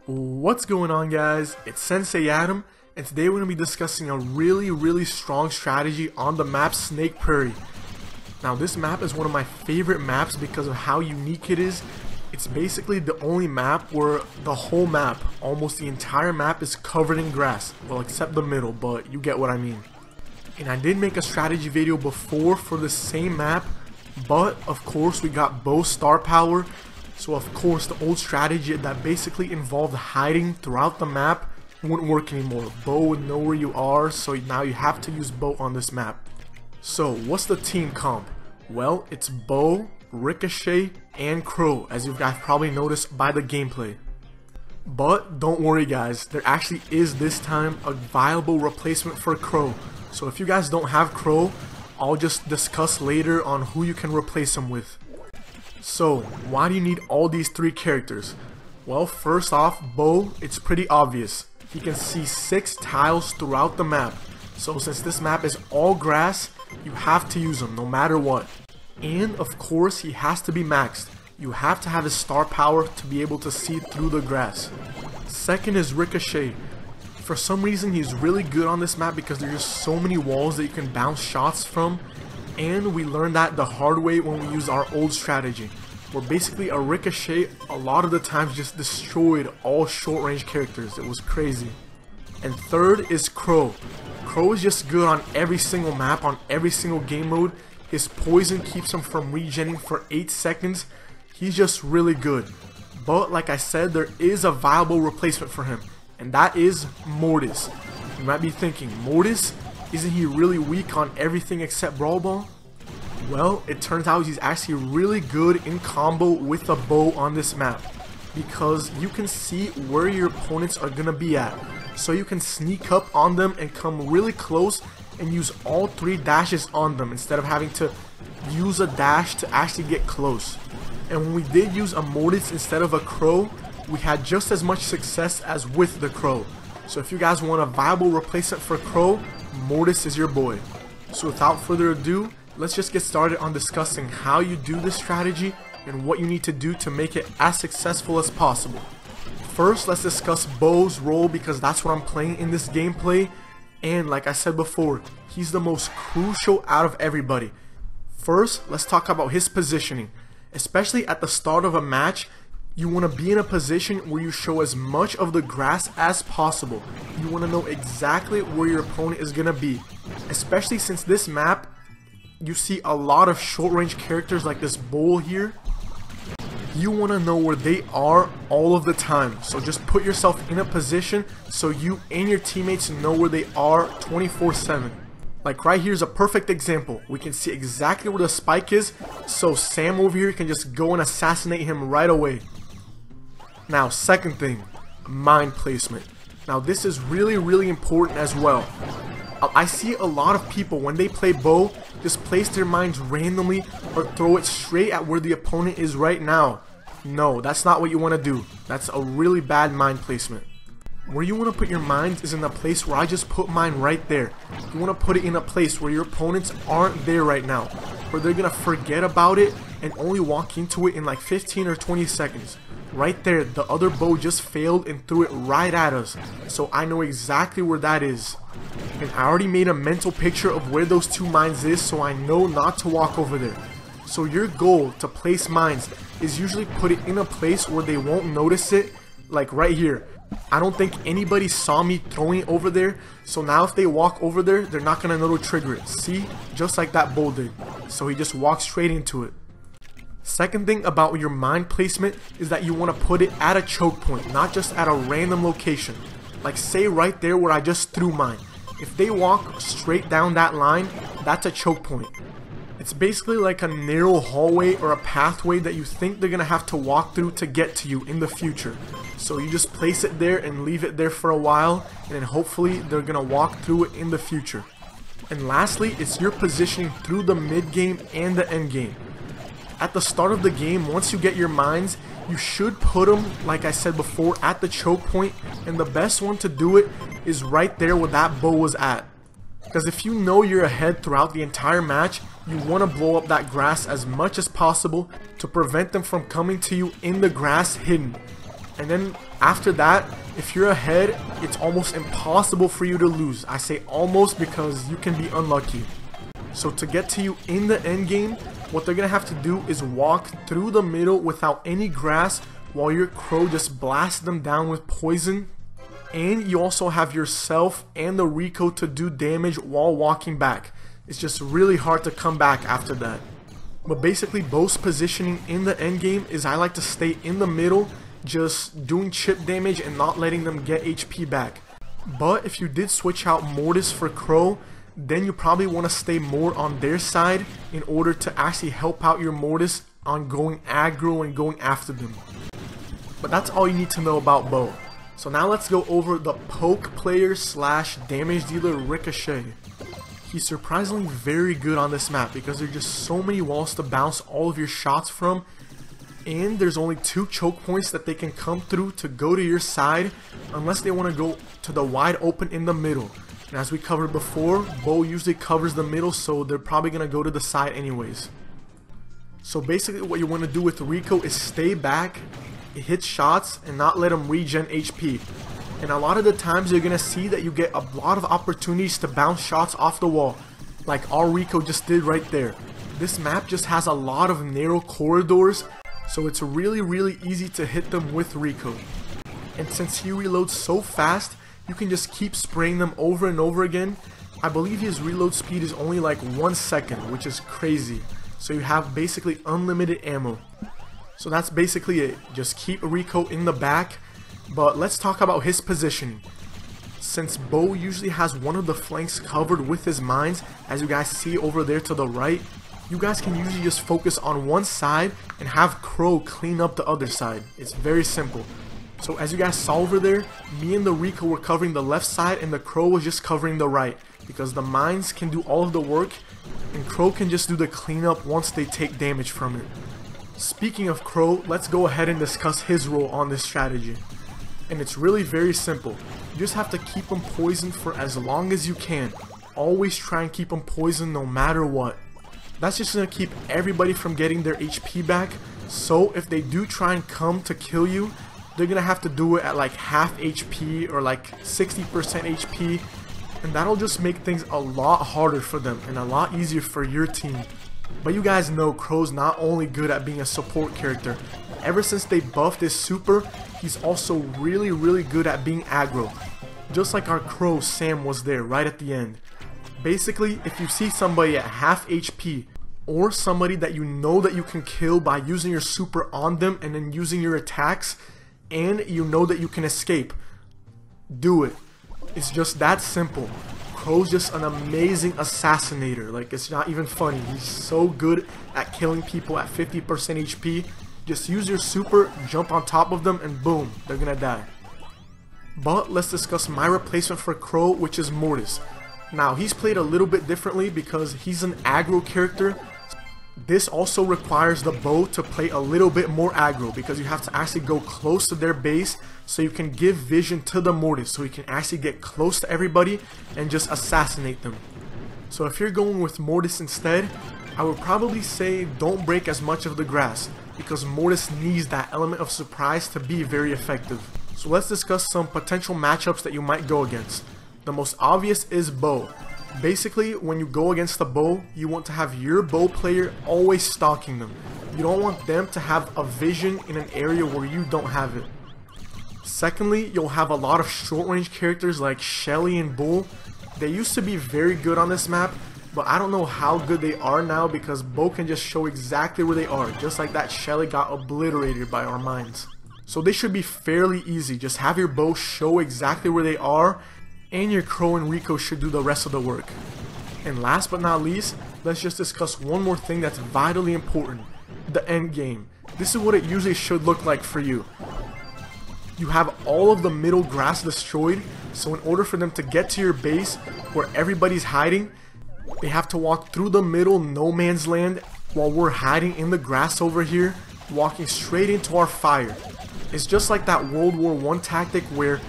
What's going on, guys? It's Sensei Adam, and today we're going to be discussing a really strong strategy on the map Snake Prairie. Now this map is one of my favorite maps because of how unique it is. It's basically the only map where the whole map, almost the entire map, is covered in grass. Well, except the middle, but you get what I mean. And I did make a strategy video before for the same map, but of course we got bow star power. So of course the old strategy that basically involved hiding throughout the map wouldn't work anymore. Bow would know where you are, so now you have to use bow on this map. So what's the team comp? Well, it's bow, Ricochet, and Crow, as you guys probably noticed by the gameplay. But don't worry guys, there actually is this time a viable replacement for Crow. So if you guys don't have Crow, I'll just discuss later on who you can replace him with. So, why do you need all these three characters? Well, first off, bow, it's pretty obvious. He can see 6 tiles throughout the map. So since this map is all grass, you have to use him no matter what. And of course, he has to be maxed. You have to have his star power to be able to see through the grass. Second is Ricochet. For some reason, he's really good on this map because there's just so many walls that you can bounce shots from. And we learned that the hard way when we used our old strategy, where basically a Ricochet a lot of the times just destroyed all short range characters. It was crazy. And third is Crow. Crow is just good on every single map, on every single game mode. His poison keeps him from regenning for 8 seconds. He's just really good. But like I said, there is a viable replacement for him, and that is Mortis. You might be thinking, Mortis? Isn't he really weak on everything except Brawl Ball? Well, it turns out he's actually really good in combo with a bow on this map, because you can see where your opponents are gonna be at. So you can sneak up on them and come really close and use all 3 dashes on them instead of having to use a dash to actually get close. And when we did use a Mortis instead of a Crow, we had just as much success as with the Crow. So if you guys want a viable replacement for Crow, Mortis is your boy. So without further ado, let's just get started on discussing how you do this strategy and what you need to do to make it as successful as possible. First, let's discuss Bow's role because that's what I'm playing in this gameplay. And like I said before, he's the most crucial out of everybody. First, let's talk about his positioning. Especially at the start of a match, you want to be in a position where you show as much of the grass as possible. You want to know exactly where your opponent is going to be. Especially since this map, you see a lot of short range characters like this bull here. You want to know where they are all of the time. So just put yourself in a position so you and your teammates know where they are 24/7. Like right here is a perfect example. We can see exactly where the spike is, so Sam over here can just go and assassinate him right away. Now, second thing, mine placement. Now this is really important as well. I see a lot of people when they play bow just place their mines randomly or throw it straight at where the opponent is right now. No, that's not what you want to do. That's a really bad mine placement. Where you want to put your mines is in a place where I just put mine right there. You want to put it in a place where your opponents aren't there right now, where they're going to forget about it and only walk into it in like 15 or 20 seconds. Right there, the other bow just failed and threw it right at us, so I know exactly where that is. And I already made a mental picture of where those 2 mines is, so I know not to walk over there. So your goal to place mines is usually put it in a place where they won't notice it, like right here. I don't think anybody saw me throwing it over there, so now if they walk over there, they're not going to know to trigger it. See? Just like that bull did. So he just walked straight into it. Second thing about your mine placement is that you want to put it at a choke point, not just at a random location. Like say right there where I just threw mine. If they walk straight down that line, that's a choke point. It's basically like a narrow hallway or a pathway that you think they're going to have to walk through to get to you in the future. So you just place it there and leave it there for a while, and then hopefully they're going to walk through it in the future. And lastly, it's your positioning through the mid game and the end game. At the start of the game, once you get your mines, you should put them, like I said before, at the choke point, and the best one to do it is right there where that bow was at. Because if you know you're ahead throughout the entire match, you want to blow up that grass as much as possible to prevent them from coming to you in the grass hidden. And then after that, if you're ahead, it's almost impossible for you to lose. I say almost because you can be unlucky. So to get to you in the end game, what they're gonna have to do is walk through the middle without any grass while your crow just blasts them down with poison. And you also have yourself and the Rico to do damage while walking back. It's just really hard to come back after that. But basically Bo's positioning in the end game is I like to stay in the middle, just doing chip damage and not letting them get HP back. But if you did switch out Mortis for Crow, then you probably want to stay more on their side in order to actually help out your Mortis on going aggro and going after them. But that's all you need to know about Bo. So now let's go over the poke player slash damage dealer Ricochet. He's surprisingly very good on this map because there's just so many walls to bounce all of your shots from, and there's only 2 choke points that they can come through to go to your side unless they want to go to the wide open in the middle. And as we covered before, Bo usually covers the middle, so they're probably going to go to the side anyways. So basically what you want to do with Rico is stay back, hit shots, and not let them regen HP. And a lot of the times you're going to see that you get a lot of opportunities to bounce shots off the wall, like our Rico just did right there. This map just has a lot of narrow corridors, so it's really easy to hit them with Rico. And since he reloads so fast, you can just keep spraying them over and over again. I believe his reload speed is only like 1 second, which is crazy. So you have basically unlimited ammo. So that's basically it. Just keep Rico in the back. But let's talk about his positioning. Since Bo usually has one of the flanks covered with his mines, as you guys see over there to the right, you guys can usually just focus on one side and have Crow clean up the other side. It's very simple. So as you guys saw over there, me and the Rico were covering the left side and the Crow was just covering the right, because the mines can do all of the work and Crow can just do the cleanup once they take damage from it. Speaking of Crow, let's go ahead and discuss his role on this strategy. And it's really very simple. You just have to keep him poisoned for as long as you can. Always try and keep him poisoned no matter what. That's just going to keep everybody from getting their HP back. So if they do try and come to kill you, they're going to have to do it at like half HP or like 60% HP. And that'll just make things a lot harder for them and a lot easier for your team. But you guys know Crow's not only good at being a support character. Ever since they buffed his super, he's also really good at being aggro. Just like our Crow Sam was there right at the end. Basically, if you see somebody at half HP, or somebody that you know that you can kill by using your super on them and then using your attacks, and you know that you can escape, do it. It's just that simple. Crow's just an amazing assassinator. Like, it's not even funny. He's so good at killing people at 50% HP. Just use your super, jump on top of them, and boom, they're gonna die. But let's discuss my replacement for Crow, which is Mortis. Now, he's played a little bit differently because he's an aggro character. This also requires the Bo to play a little bit more aggro because you have to actually go close to their base so you can give vision to the Mortis so you can actually get close to everybody and just assassinate them. So if you're going with Mortis instead, I would probably say don't break as much of the grass because Mortis needs that element of surprise to be very effective. So let's discuss some potential matchups that you might go against. The most obvious is Bo. Basically, when you go against the Bo, you want to have your Bo player always stalking them. You don't want them to have a vision in an area where you don't have it. Secondly, you'll have a lot of short range characters like Shelly and Bull. They used to be very good on this map, but I don't know how good they are now because Bo can just show exactly where they are, just like that Shelly got obliterated by our mines. So they should be fairly easy. Just have your Bo show exactly where they are, and your Crow and Rico should do the rest of the work. And last but not least, let's just discuss one more thing that's vitally important. The end game. This is what it usually should look like for you. You have all of the middle grass destroyed, so in order for them to get to your base where everybody's hiding, they have to walk through the middle no man's land while we're hiding in the grass over here, walking straight into our fire. It's just like that World War I tactic where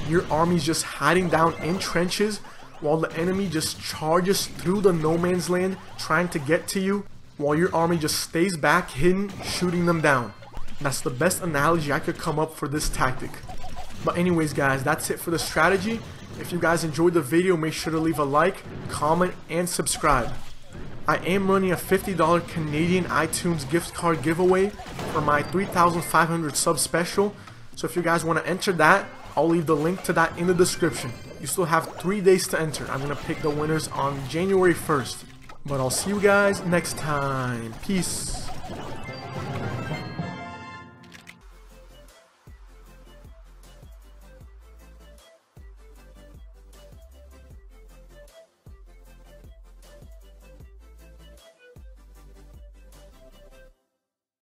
your army's just hiding down in trenches while the enemy just charges through the no man's land trying to get to you while your army just stays back hidden, shooting them down. That's the best analogy I could come up for this tactic. But anyways guys, that's it for the strategy. If you guys enjoyed the video, make sure to leave a like, comment, and subscribe. I am running a $50 Canadian iTunes gift card giveaway for my 3,500 sub special. So if you guys want to enter that, I'll leave the link to that in the description. You still have 3 days to enter. I'm going to pick the winners on January 1st. But I'll see you guys next time. Peace.